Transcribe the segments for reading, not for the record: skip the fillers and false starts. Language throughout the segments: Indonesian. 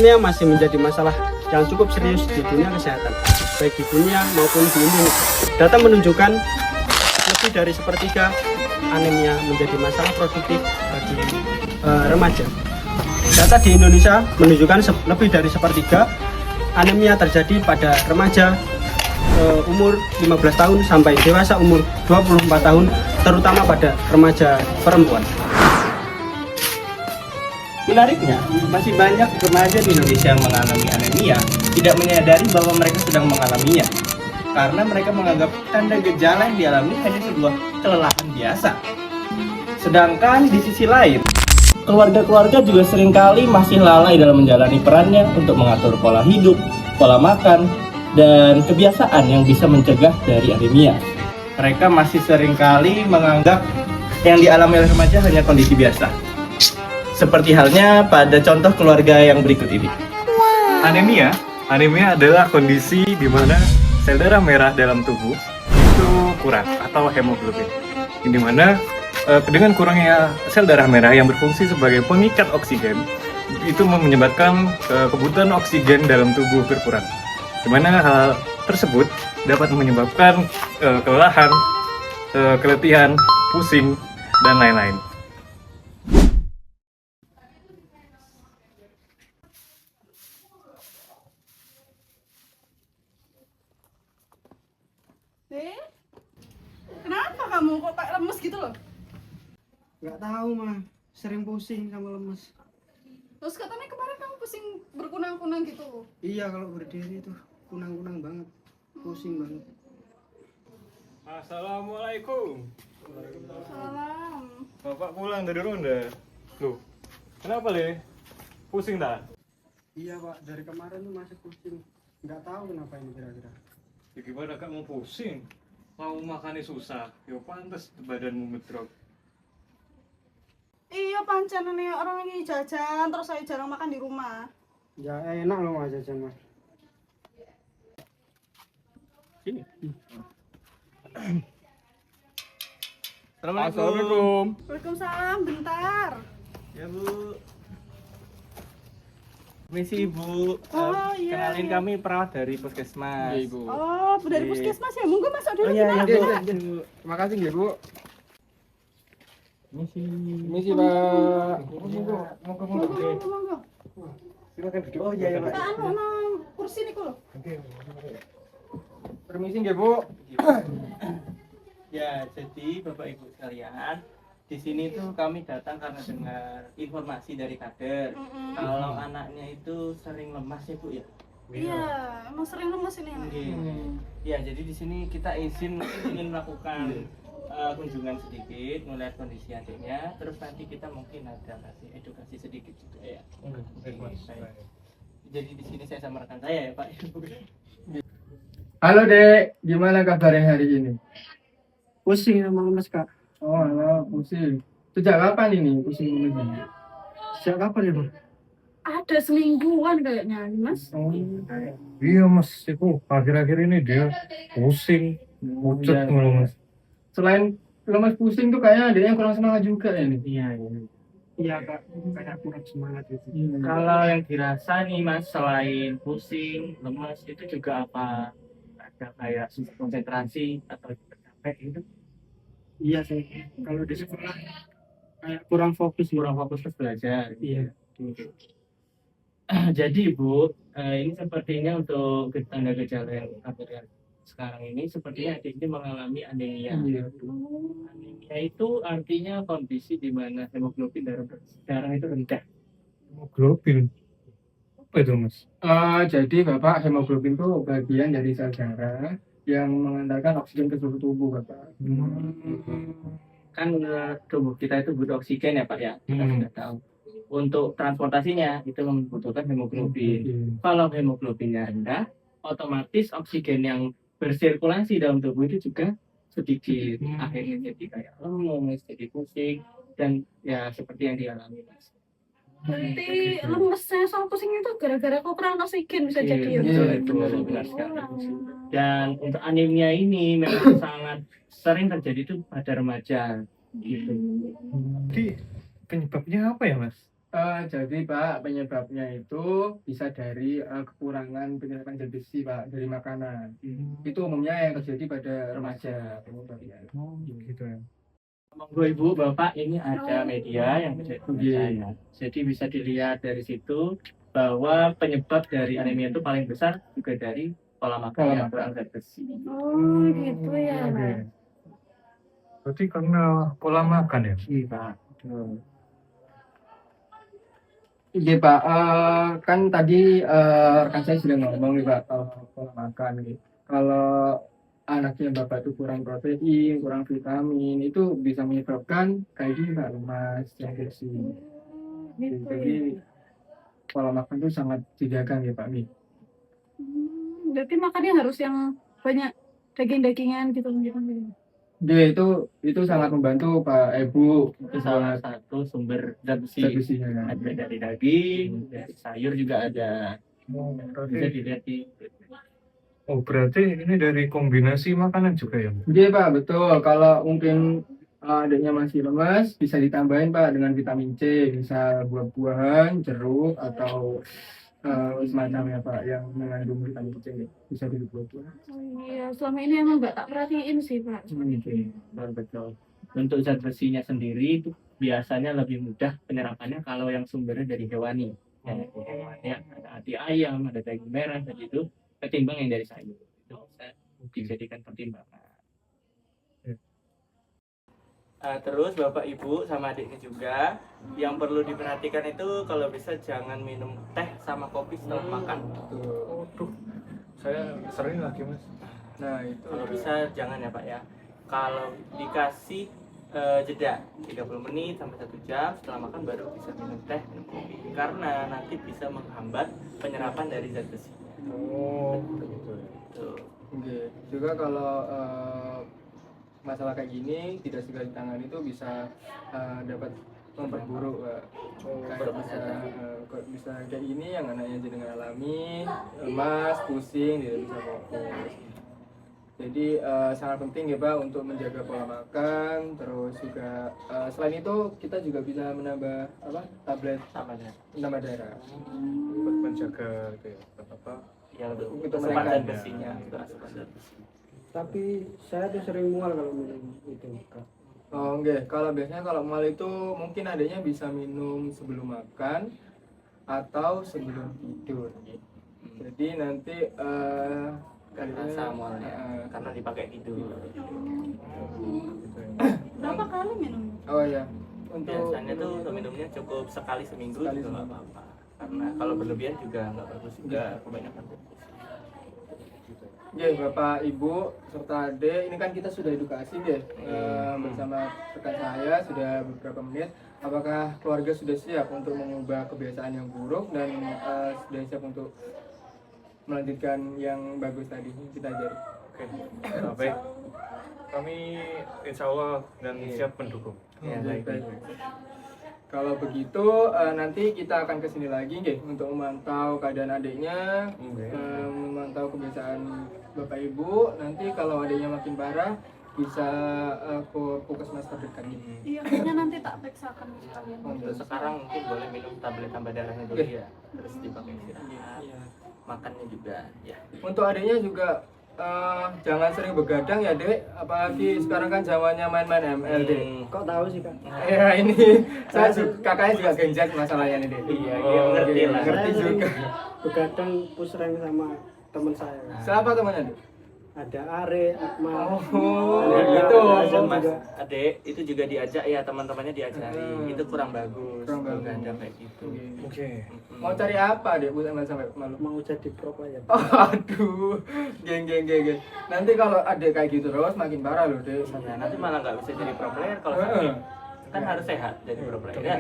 anemia masih menjadi masalah yang cukup serius di dunia kesehatan, baik di dunia maupun di Indonesia. Data menunjukkan lebih dari sepertiga anemia menjadi masalah produktif bagi remaja. Data di Indonesia menunjukkan lebih dari sepertiga anemia terjadi pada remaja umur 15 tahun sampai dewasa umur 24 tahun, terutama pada remaja perempuan. Menariknya, masih banyak remaja di Indonesia yang mengalami anemia tidak menyadari bahwa mereka sedang mengalaminya, karena mereka menganggap tanda gejala yang dialami hanya sebuah kelelahan biasa. Sedangkan di sisi lain, keluarga-keluarga juga seringkali masih lalai dalam menjalani perannya untuk mengatur pola hidup, pola makan, dan kebiasaan yang bisa mencegah dari anemia. Mereka masih seringkali menganggap yang dialami oleh remaja hanya kondisi biasa. Seperti halnya pada contoh keluarga yang berikut ini. Anemia adalah kondisi di mana sel darah merah dalam tubuh itu kurang atau hemoglobin. Di mana dengan kurangnya sel darah merah yang berfungsi sebagai pengikat oksigen itu menyebabkan kebutuhan oksigen dalam tubuh berkurang. Di mana hal tersebut dapat menyebabkan kelelahan, keletihan, pusing, dan lain-lain. Kenapa kamu kok kayak lemes gitu loh? Nggak tahu mah, sering pusing sama lemes. Terus katanya kemarin kamu pusing berkunang-kunang gitu. Iya, kalau berdiri tuh kunang-kunang banget, pusing banget. Assalamualaikum. Salam. Bapak pulang dari ronda. Loh, kenapa Le? Pusing tak? Iya Pak, dari kemarin tuh masih pusing. Nggak tahu kenapa ini kira-kira. Ya gimana kamu pusing? Mau makannya susah, ya pantas badanmu ngedrop. Iya pancen nih orang ini jajan terus saya jarang makan di rumah. Ya enak loh Mas jajan Mas. Sini. Assalamualaikum. Waalaikumsalam, bentar. Ya Bu. Misi Ibu. Oh, iya, Kenalin iya. kami perawat dari puskesmas. Iya, Ibu. Oh, dari Iya. puskesmas ya? Monggo masuk dulu Oh iya, gimana? iya, Pak? Bu. Terima kasih ya, Bu. Misi. Misi, Pak. Monggo. Monggo, monggo, monggo. Silakan duduk. Oh iya, Pak. Pak, anu, nang kursi nih kok. Permisi nggih, Bu. Ya, jadi Bapak Ibu sekalian, di sini tuh kami datang karena dengar informasi dari kader kalau anaknya itu sering lemas ya Bu ya. Iya, emang sering lemes ini. Oke. Ya, jadi di sini kita ingin melakukan kunjungan sedikit, melihat kondisi adiknya, terus nanti kita mungkin ada kasih edukasi sedikit juga ya. Oke, baik. Jadi di sini saya sama rekan saya ya Pak. Halo, Dek. Gimana kabarnya hari ini? Pusing sama lemes Kak. Oh, halo, pusing. Sejak kapan ini pusing ini? Sejak kapan ya Bang? Ada semingguan kayaknya, Mas. Oh, Iya Mas, itu akhir-akhir ini dia pusing, pucet iya. mulu Mas. Selain lemas pusing tuh kayaknya ada yang kurang semangat juga ya ini. Iya, iya. Iya Kak, kayak kurang semangat itu. Kalau yang dirasa nih Mas, selain pusing, lemas, itu juga apa? Ada kayak susah konsentrasi atau capek gitu? Iya sih, kalau di sekolah kayak kurang fokus. Kurang fokus ke belajar. Iya. Jadi Bu, ini sepertinya untuk tanda gejala yang ada sekarang ini, sepertinya adik ini mengalami anemia. Iya. Anemia itu artinya kondisi di mana hemoglobin darah itu rendah. Hemoglobin. Apa itu Mas? Jadi Bapak, hemoglobin itu bagian dari sel darah yang mengantarkan oksigen ke seluruh tubuh, Bapak. Kan tubuh kita itu butuh oksigen ya Pak ya, kita sudah tahu. Untuk transportasinya itu membutuhkan hemoglobin. Kalau hemoglobinnya rendah, otomatis oksigen yang bersirkulasi dalam tubuh itu juga sedikit. Akhirnya jadi kayak lemes, jadi pusing, dan ya seperti yang dialami Mas. Berarti lemesnya sama pusing itu gara-gara kekurangan oksigen bisa jadi ya? Benar sekali. Dan untuk anemia ini memang sangat sering terjadi itu pada remaja gitu. Jadi penyebabnya apa ya Mas? Jadi Pak, penyebabnya itu bisa dari kekurangan penyerapan zat besi Pak dari makanan. Itu umumnya yang terjadi pada remaja penyebabnya. Gitu ya. Monggo Ibu, Bapak, ini ada media yang bisa dipercaya. Jadi bisa dilihat dari situ bahwa penyebab dari anemia itu paling besar juga dari pola makan yang kurang zat besi. Oh, gitu ya. Oke. Berarti karena pola makan ya? Iya, Pak. Betul. Iya Pak, kan tadi rekan saya sudah ngomong nih Pak pola makan gitu. Kalau anaknya Bapak itu kurang protein, kurang vitamin, itu bisa menyebabkan kayak gini Pak, lemas, yang bersih. Gitu Jadi ya. pola makan itu sangat dijaga ya Pak Mi. Berarti makannya harus yang banyak daging-dagingan gitu gitu. Dia itu sangat membantu Pak Ibu Itu salah satu sumber zat zat besi. besinya kan. Ada dari daging, dari sayur juga ada. Bisa Berarti, dilihat di berarti ini dari kombinasi makanan juga ya? Iya Pak, betul. Kalau mungkin adiknya masih lemas, bisa ditambahin Pak dengan vitamin C, misal buah-buahan, jeruk atau semacamnya Pak yang mengandung vitamin C, bisa di buah-buahan. Oh iya, selama ini emang nggak tak perhatiin sih Pak. betul. Untuk zat besinya sendiri itu biasanya lebih mudah penyerapannya kalau yang sumbernya dari hewani. Ya, dari hewan ya, ada hati ayam, ada daging merah, dan itu ketimbang yang dari sayur. Itu bisa dijadikan pertimbangan. Terus Bapak Ibu sama adiknya juga yang perlu diperhatikan itu kalau bisa jangan minum teh sama kopi setelah makan. Waduh, saya sering lagi mas. Nah itu Kalau bisa jangan ya Pak ya. Kalau dikasih jeda 30 menit sampai 1 jam setelah makan baru bisa minum teh minum kopi karena nanti bisa menghambat penyerapan dari zat besi. Oh, begitu ya. Tuh. Oke. Juga kalau masalah kayak gini tidak segera ditangani itu bisa dapat memperburuk Pak. Kayak bisa kayak gini yang anaknya jadi alami lemas, pusing, tidak bisa fokus. Jadi sangat penting ya Pak untuk menjaga pola makan, terus juga selain itu kita juga bisa menambah tablet Sama ya. penambah darah. Buat menjaga itu ya, apa? Yang Untuk asupan mereka. zat besinya, untuk asupan zat besi. Tapi saya tuh sering mual kalau minum itu. Oh enggak, kalau biasanya kalau mual itu mungkin adanya bisa minum sebelum makan atau sebelum tidur. Jadi nanti Rasa mualnya karena dipakai tidur. Berapa kali minum? oh ya untuk Biasanya tuh untuk minumnya cukup sekali seminggu Sekali juga nggak seminggu. apa-apa. Karena kalau berlebihan juga nggak bagus juga kebanyakan. ya Bapak Ibu serta Ade, ini kan kita sudah edukasi deh bersama rekan saya sudah beberapa menit. Apakah keluarga sudah siap untuk mengubah kebiasaan yang buruk dan sudah siap untuk melanjutkan yang bagus tadi kita ajari? Oke, baik. Kami insya Allah dan siap mendukung. Ya, Baik, baik. baik. Kalau begitu nanti kita akan kesini lagi nggih untuk memantau keadaan adiknya, memantau kebiasaan Bapak Ibu. Nanti kalau adiknya makin parah bisa ke puskesmas terdekat gitu. Iya, kayaknya nanti tak periksakan sekalian. Untuk sekarang mungkin boleh minum tablet tambah darahnya dulu ya. Terus dipakai istirahat. Iya. Makannya juga ya. Untuk adiknya juga jangan sering begadang ya Dek, apalagi sekarang kan zamannya main-main ML Dek. Kok tahu sih Kak? Ya ini kakaknya juga genjat masalahnya nih Dek. Iya, dia ngerti lah. Ngerti Saya juga. begadang push rank sama teman saya. Siapa temannya Dek? Ada Are, Akmal. Oh, Ada gitu. Azam Mas juga. Adek itu juga diajak ya teman-temannya diajari. Hmm. Itu kurang bagus. Kurang bagus. Begadang kayak gitu. Oke. Mau cari apa Dek buat sampai malu? Mau jadi pro player. Aduh, geng. Nanti kalau ada kayak gitu terus makin parah loh Dek. Ya, nanti malah nggak bisa jadi pro player kalau Heeh. sakit. Kan harus sehat jadi pro player. Ya?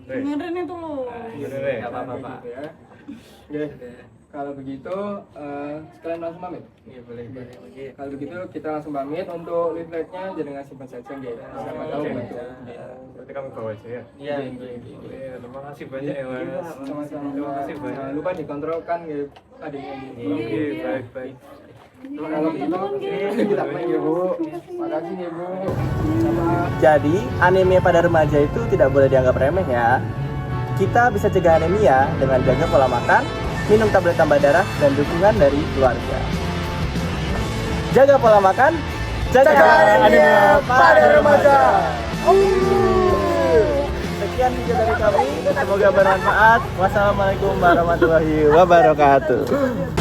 Dengerin itu loh. Nggak apa-apa Pak. Gitu ya. Oke. Kalau begitu sekalian langsung pamit. Iya boleh. Kalau begitu kita langsung pamit untuk leafletnya jangan simpan saja nggih. Siapa tahu Oke. bantu. Berarti kami bawa aja ya. Iya. Iya, terima kasih banyak ya mas. Sama-sama. Terima kasih banyak. Jangan lupa dikontrolkan nggih adiknya gitu. Oke, baik. Kalau begitu kita pamit ya Bu. Makasih ya Bu. Sama Jadi anemia pada remaja itu tidak boleh dianggap remeh ya. Kita bisa cegah anemia dengan jaga pola makan, minum tablet tambah darah, dan dukungan dari keluarga. Jaga pola makan, jaga anemia pada remaja. Sekian video dari kami, semoga bermanfaat. Wassalamualaikum warahmatullahi wabarakatuh.